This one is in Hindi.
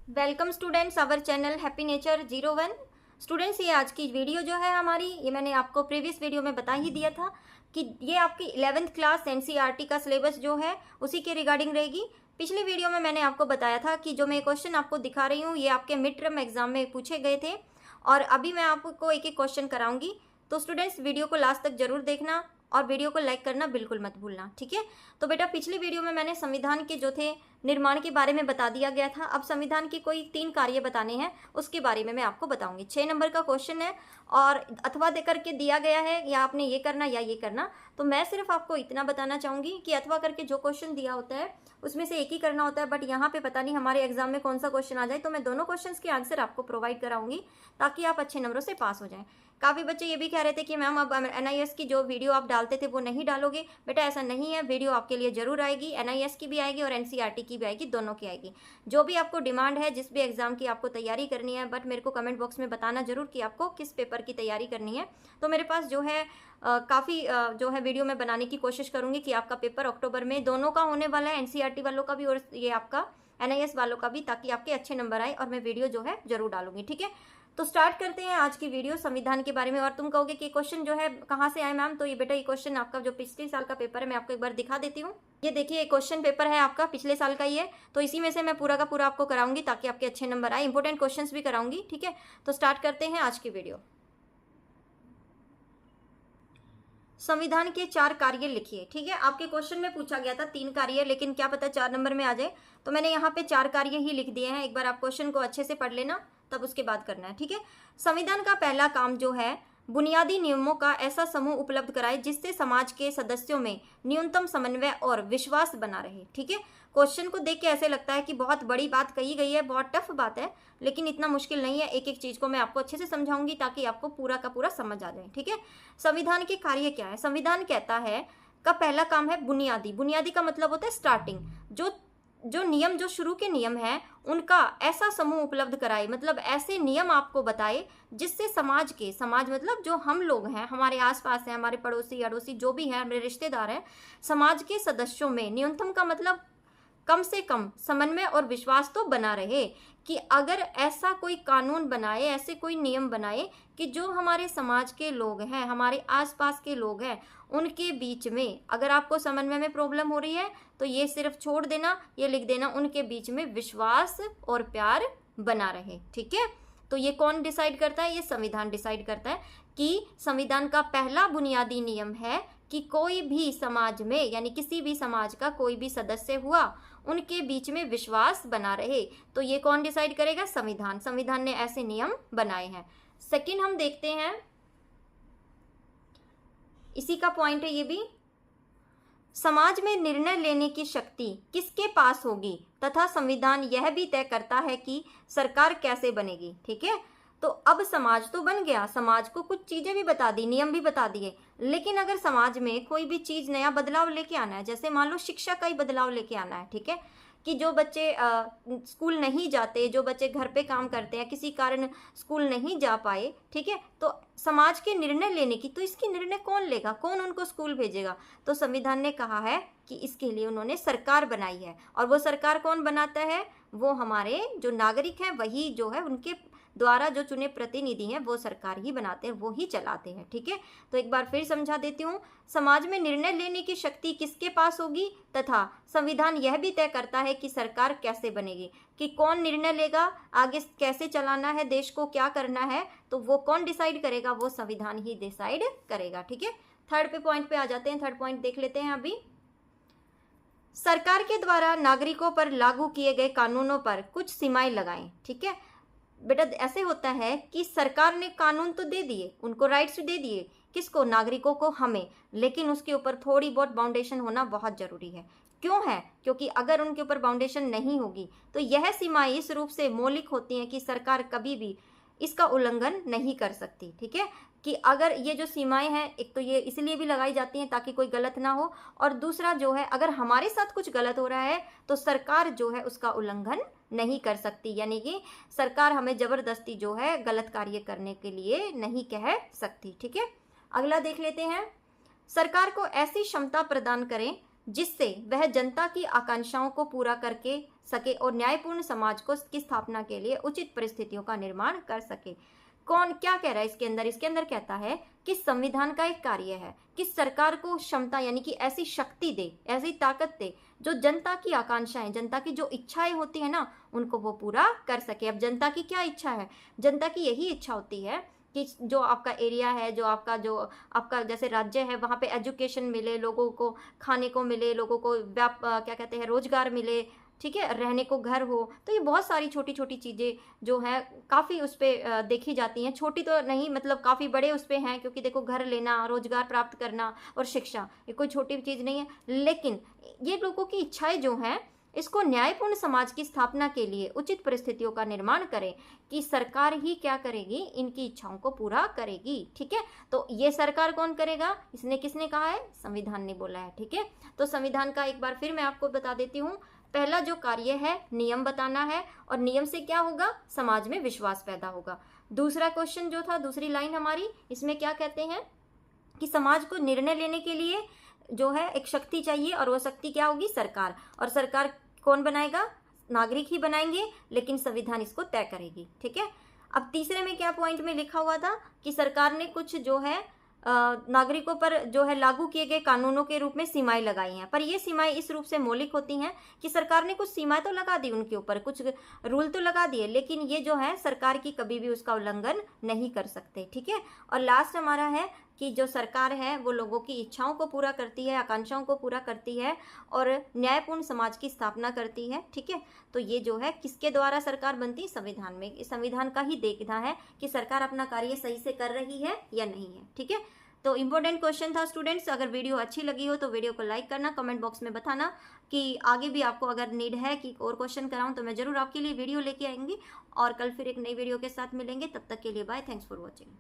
Welcome students our channel happy nature 01। Students, ये आज की वीडियो जो है हमारी, ये मैंने आपको प्रीवियस वीडियो में बता ही दिया था कि ये आपकी 11th क्लास एनसीईआरटी का सिलेबस जो है उसी के रिगार्डिंग रहेगी। पिछली वीडियो में मैंने आपको बताया था कि जो मैं क्वेश्चन आपको दिखा रही हूँ ये आपके मिड टर्म एग्जाम में पूछे गए थे और अभी मैं आपको एक एक क्वेश्चन कराऊंगी। तो स्टूडेंट्स, वीडियो को लास्ट तक जरूर देखना और वीडियो को लाइक करना बिल्कुल मत भूलना, ठीक है। तो बेटा, पिछली वीडियो में मैंने संविधान के जो थे निर्माण के बारे में बता दिया गया था। अब संविधान के कोई 3 कार्य बताने हैं, उसके बारे में मैं आपको बताऊंगी। 6 नंबर का क्वेश्चन है और अथवा दे करके दिया गया है, या आपने ये करना या ये करना। तो मैं सिर्फ आपको इतना बताना चाहूंगी कि अथवा करके जो क्वेश्चन दिया होता है उसमें से एक ही करना होता है, बट यहाँ पे पता नहीं हमारे एग्जाम में कौन सा क्वेश्चन आ जाए। तो मैं दोनों क्वेश्चन के आंसर आपको प्रोवाइड कराऊंगी ताकि आप अच्छे नंबरों से पास हो जाएं। काफ़ी बच्चे ये भी कह रहे थे कि मैम अब एनआईएस की जो वीडियो आप डालते थे वो नहीं डालोगे। बेटा, ऐसा नहीं है, वीडियो आपके लिए जरूर आएगी। एनआईएस की भी आएगी और एनसीईआरटी की भी आएगी, दोनों की आएगी। जो भी आपको डिमांड है, जिस भी एग्जाम की आपको तैयारी करनी है, बट मेरे को कमेंट बॉक्स में बताना जरूर कि आपको किस पेपर की तैयारी करनी है। तो मेरे पास जो है काफ़ी जो है वीडियो में बनाने की कोशिश करूँगी कि आपका पेपर अक्टूबर में दोनों का होने वाला है, एनसीईआरटी वालों का भी और ये आपका एनआईएस वालों का भी, ताकि आपके अच्छे नंबर आए और मैं वीडियो जो है जरूर डालूंगी, ठीक है। तो स्टार्ट करते हैं आज की वीडियो संविधान के बारे में। और तुम कहोगे कि क्वेश्चन जो है कहाँ से आए मैम, तो ये बेटा ये क्वेश्चन आपका जो पिछले साल का पेपर है मैं आपको एक बार दिखा देती हूँ। ये देखिए, क्वेश्चन पेपर है आपका पिछले साल का ही है, तो इसी में से मैं पूरा का पूरा आपको कराऊंगी ताकि आपके अच्छे नंबर आए। इंपॉर्टेंट क्वेश्चन भी कराऊंगी, ठीक है। तो स्टार्ट करते हैं आज की वीडियो। संविधान के 4 कार्य लिखिए, ठीक है। आपके क्वेश्चन में पूछा गया था 3 कार्य, लेकिन क्या पता 4 नंबर में आ जाए, तो मैंने यहाँ पे 4 कार्य ही लिख दिए हैं। एक बार आप क्वेश्चन को अच्छे से पढ़ लेना, तब उसके बाद करना है, ठीक है। संविधान का पहला काम जो है, बुनियादी नियमों का ऐसा समूह उपलब्ध कराए जिससे समाज के सदस्यों में न्यूनतम समन्वय और विश्वास बना रहे, ठीक है। क्वेश्चन को देख के ऐसे लगता है कि बहुत बड़ी बात कही गई है, बहुत टफ बात है, लेकिन इतना मुश्किल नहीं है। एक एक चीज को मैं आपको अच्छे से समझाऊंगी ताकि आपको पूरा का पूरा समझ आ जाए, ठीक है। संविधान के कार्य क्या है? संविधान कहता है का पहला काम है बुनियादी। बुनियादी का मतलब होता है स्टार्टिंग। जो नियम, जो शुरू के नियम हैं, उनका ऐसा समूह उपलब्ध कराए, मतलब ऐसे नियम आपको बताए जिससे समाज मतलब जो हम लोग हैं, हमारे आसपास हैं, हमारे पड़ोसी अड़ोसी जो भी हैं, हमारे रिश्तेदार हैं, समाज के सदस्यों में न्यूनतम का मतलब कम से कम समन्वय और विश्वास तो बना रहे। कि अगर ऐसा कोई कानून बनाए, ऐसे कोई नियम बनाए कि जो हमारे समाज के लोग हैं, हमारे आसपास के लोग हैं, उनके बीच में अगर आपको समन्वय में प्रॉब्लम हो रही है तो ये सिर्फ छोड़ देना, ये लिख देना, उनके बीच में विश्वास और प्यार बना रहे, ठीक है। तो ये कौन डिसाइड करता है? ये संविधान डिसाइड करता है कि संविधान का पहला बुनियादी नियम है कि कोई भी समाज में, यानी किसी भी समाज का कोई भी सदस्य हुआ, उनके बीच में विश्वास बना रहे। तो ये कौन डिसाइड करेगा? संविधान। संविधान ने ऐसे नियम बनाए हैं। सेकंड हम देखते हैं, इसी का पॉइंट है ये भी, समाज में निर्णय लेने की शक्ति किसके पास होगी तथा संविधान यह भी तय करता है कि सरकार कैसे बनेगी, ठीक है। तो अब समाज तो बन गया, समाज को कुछ चीजें भी बता दी, नियम भी बता दिए, लेकिन अगर समाज में कोई भी चीज नया बदलाव लेके आना है, जैसे मान लो शिक्षा का ही बदलाव लेके आना है, ठीक है, कि जो बच्चे स्कूल नहीं जाते, जो बच्चे घर पे काम करते हैं, किसी कारण स्कूल नहीं जा पाए, ठीक है, तो समाज के निर्णय लेने की, तो इसकी निर्णय कौन लेगा, कौन उनको स्कूल भेजेगा? तो संविधान ने कहा है कि इसके लिए उन्होंने सरकार बनाई है। और वो सरकार कौन बनाता है? वो हमारे जो नागरिक हैं, वही जो है उनके द्वारा जो चुने प्रतिनिधि हैं वो सरकार ही बनाते हैं, वो ही चलाते हैं, ठीक है। तो एक बार फिर समझा देती हूँ, समाज में निर्णय लेने की शक्ति किसके पास होगी तथा संविधान यह भी तय करता है कि सरकार कैसे बनेगी, कि कौन निर्णय लेगा, आगे कैसे चलाना है देश को, क्या करना है, तो वो कौन डिसाइड करेगा? वो संविधान ही डिसाइड करेगा, ठीक है। थर्ड पे पॉइंट पे आ जाते हैं। थर्ड पॉइंट देख लेते हैं अभी। सरकार के द्वारा नागरिकों पर लागू किए गए कानूनों पर कुछ सीमाएं लगाएं, ठीक है। बेटा, ऐसे होता है कि सरकार ने कानून तो दे दिए, उनको राइट्स दे दिए, किसको? नागरिकों को, हमें, लेकिन उसके ऊपर थोड़ी बहुत बाउंडेशन होना बहुत जरूरी है। क्यों है? क्योंकि अगर उनके ऊपर बाउंडेशन नहीं होगी तो यह सीमाएं इस रूप से मौलिक होती हैं कि सरकार कभी भी इसका उल्लंघन नहीं कर सकती, ठीक है। कि अगर ये जो सीमाएं हैं, एक तो ये इसलिए भी लगाई जाती हैं ताकि कोई गलत ना हो, और दूसरा जो है अगर हमारे साथ कुछ गलत हो रहा है तो सरकार जो है उसका उल्लंघन नहीं कर सकती, यानी कि सरकार हमें जबरदस्ती जो है गलत कार्य करने के लिए नहीं कह सकती, ठीक है। अगला देख लेते हैं, सरकार को ऐसी क्षमता प्रदान करें जिससे वह जनता की आकांक्षाओं को पूरा करके सके और न्यायपूर्ण समाज को की स्थापना के लिए उचित परिस्थितियों का निर्माण कर सके। कौन क्या कह रहा है इसके अंदर कहता है कि संविधान का एक कार्य है कि सरकार को क्षमता यानी कि ऐसी शक्ति दे, ऐसी ताकत दे जो जनता की आकांक्षाएं, जनता की जो इच्छाएं होती है ना, उनको वो पूरा कर सके। अब जनता की क्या इच्छा है? जनता की यही इच्छा होती है कि जो आपका एरिया है, जो आपका जैसे राज्य है, वहाँ पे एजुकेशन मिले, लोगों को खाने को मिले, लोगों को क्या कहते हैं, रोजगार मिले, ठीक है, रहने को घर हो। तो ये बहुत सारी छोटी छोटी चीज़ें जो है काफ़ी उस पर देखी जाती हैं। छोटी तो नहीं, मतलब काफ़ी बड़े उस पर हैं, क्योंकि देखो घर लेना, रोजगार प्राप्त करना और शिक्षा, ये कोई छोटी चीज़ नहीं है। लेकिन ये लोगों की इच्छाएं जो हैं, इसको न्यायपूर्ण समाज की स्थापना के लिए उचित परिस्थितियों का निर्माण करें कि सरकार ही क्या करेगी, इनकी इच्छाओं को पूरा करेगी। ठीक है, तो ये सरकार कौन करेगा? इसने किसने कहा है? संविधान ने बोला है। ठीक है, तो संविधान का एक बार फिर मैं आपको बता देती हूँ। पहला जो कार्य है, नियम बताना है, और नियम से क्या होगा? समाज में विश्वास पैदा होगा। दूसरा क्वेश्चन जो था, दूसरी लाइन हमारी, इसमें क्या कहते हैं कि समाज को निर्णय लेने के लिए जो है एक शक्ति चाहिए, और वो शक्ति क्या होगी? सरकार। और सरकार कौन बनाएगा? नागरिक ही बनाएंगे, लेकिन संविधान इसको तय करेगी। ठीक है, अब तीसरे में क्या पॉइंट में लिखा हुआ था कि सरकार ने कुछ जो है नागरिकों पर जो है लागू किए गए कानूनों के रूप में सीमाएं लगाई हैं, पर ये सीमाएं इस रूप से मौलिक होती हैं कि सरकार ने कुछ सीमाएं तो लगा दी, उनके ऊपर कुछ रूल तो लगा दिए, लेकिन ये जो है सरकार की कभी भी उसका उल्लंघन नहीं कर सकते। ठीक है, और लास्ट हमारा है कि जो सरकार है वो लोगों की इच्छाओं को पूरा करती है, आकांक्षाओं को पूरा करती है और न्यायपूर्ण समाज की स्थापना करती है। ठीक है, तो ये जो है किसके द्वारा सरकार बनती है? संविधान में। संविधान का ही देखना है कि सरकार अपना कार्य सही से कर रही है या नहीं है। ठीक है, तो इंपॉर्टेंट क्वेश्चन था स्टूडेंट्स। अगर वीडियो अच्छी लगी हो तो वीडियो को लाइक करना, कमेंट बॉक्स में बताना कि आगे भी आपको अगर नीड है कि और क्वेश्चन कराऊं तो मैं जरूर आपके लिए वीडियो लेके आएंगी। और कल फिर एक नई वीडियो के साथ मिलेंगे, तब तक के लिए बाय, थैंक्स फॉर वॉचिंग।